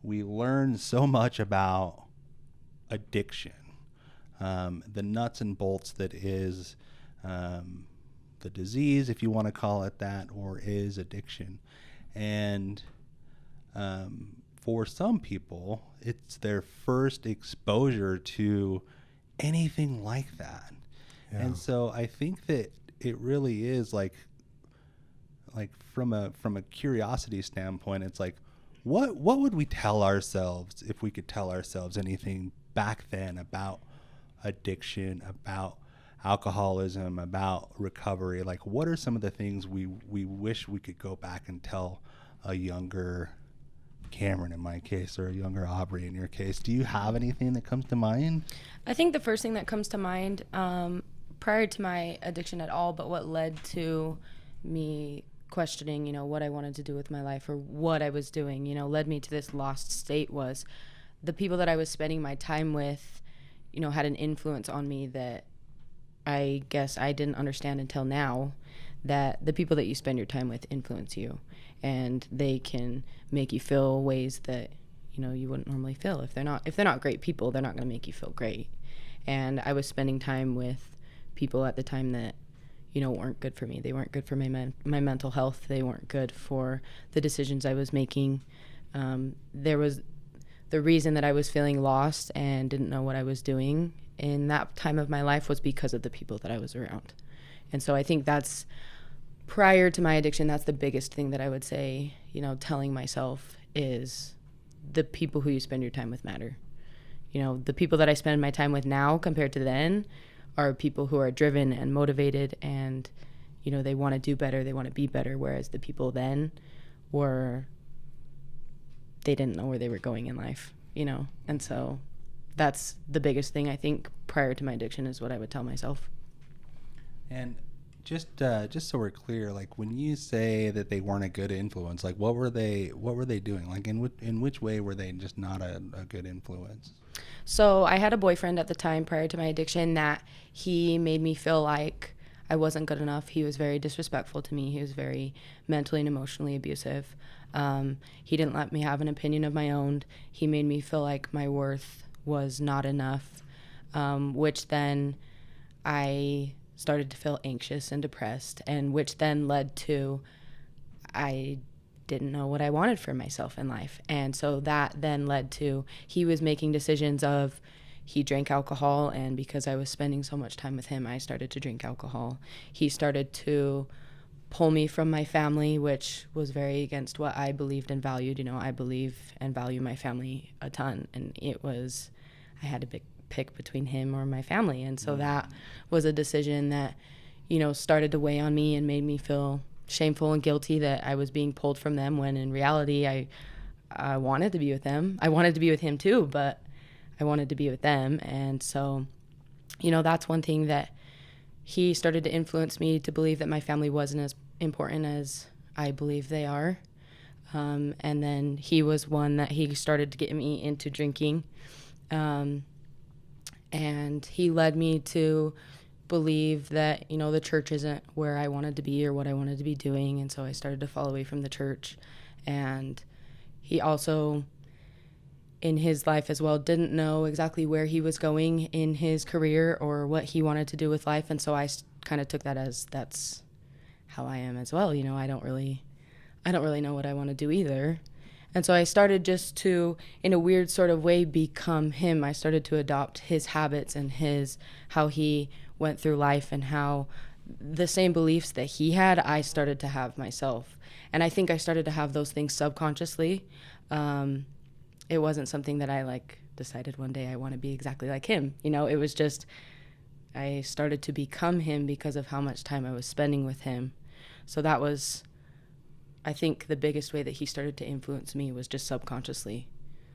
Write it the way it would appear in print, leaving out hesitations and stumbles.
we learn so much about addiction, the nuts and bolts that is the disease, if you want to call it that, or is addiction. And for some people, it's their first exposure to anything like that. Yeah. And so I think that it really is like from a curiosity standpoint, it's like, what would we tell ourselves if we could tell ourselves anything back then about addiction, about alcoholism, about recovery? Like, what are some of the things we wish we could go back and tell a younger Cameron, in my case, or a younger Aubrey in your case? Do you have anything that comes to mind? I think the first thing that comes to mind, prior to my addiction at all, but what led to me questioning, what I wanted to do with my life or what I was doing, led me to this lost state, was the people that I was spending my time with, had an influence on me that I guess I didn't understand until now, that the people that you spend your time with influence you, and they can make you feel ways that, you wouldn't normally feel. If they're not great people, they're not going to make you feel great. And I was spending time with people at the time that, weren't good for me. They weren't good for my mental health. They weren't good for the decisions I was making. There was the reason that I was feeling lost and didn't know what I was doing in that time of my life was because of the people that I was around. And so I think that's, prior to my addiction, that's the biggest thing that I would say, telling myself is the people who you spend your time with matter. The people that I spend my time with now compared to then are people who are driven and motivated, and, they want to do better, they want to be better, whereas the people then they didn't know where they were going in life, And so that's the biggest thing, I think, prior to my addiction, is what I would tell myself. And just so we're clear, like, when you say that they weren't a good influence, like, what were they doing? Like, in which way were they just not a good influence? So I had a boyfriend at the time prior to my addiction that he made me feel like I wasn't good enough. He was very disrespectful to me. He was very mentally and emotionally abusive. He didn't let me have an opinion of my own. He made me feel like my worth was not enough, which then I started to feel anxious and depressed, and which then led to I didn't know what I wanted for myself in life. And so that then led to he was making decisions of, he drank alcohol, and because I was spending so much time with him, I started to drink alcohol. He started to pull me from my family, which was very against what I believed and valued. I believe and value my family a ton, and I had to pick between him or my family. And so that was a decision that, started to weigh on me and made me feel shameful and guilty that I was being pulled from them, when in reality I wanted to be with them. I wanted to be with him too, but I wanted to be with them. And so, that's one thing that he started to influence me to believe, that my family wasn't as important as I believe they are. And then he was one that he started to get me into drinking. And he led me to believe that, the church isn't where I wanted to be or what I wanted to be doing. And so I started to fall away from the church. And he also, in his life as well, didn't know exactly where he was going in his career or what he wanted to do with life. And so I kind of took that as, that's how I am as well. I don't really know what I want to do either. And so I started just to, in a weird sort of way, become him. I started to adopt his habits and how he went through life, and how the same beliefs that he had, I started to have myself. And I think I started to have those things subconsciously. It wasn't something that I decided one day I want to be exactly like him. It was just, I started to become him because of how much time I was spending with him. So that was, I think, the biggest way that he started to influence me, was just subconsciously.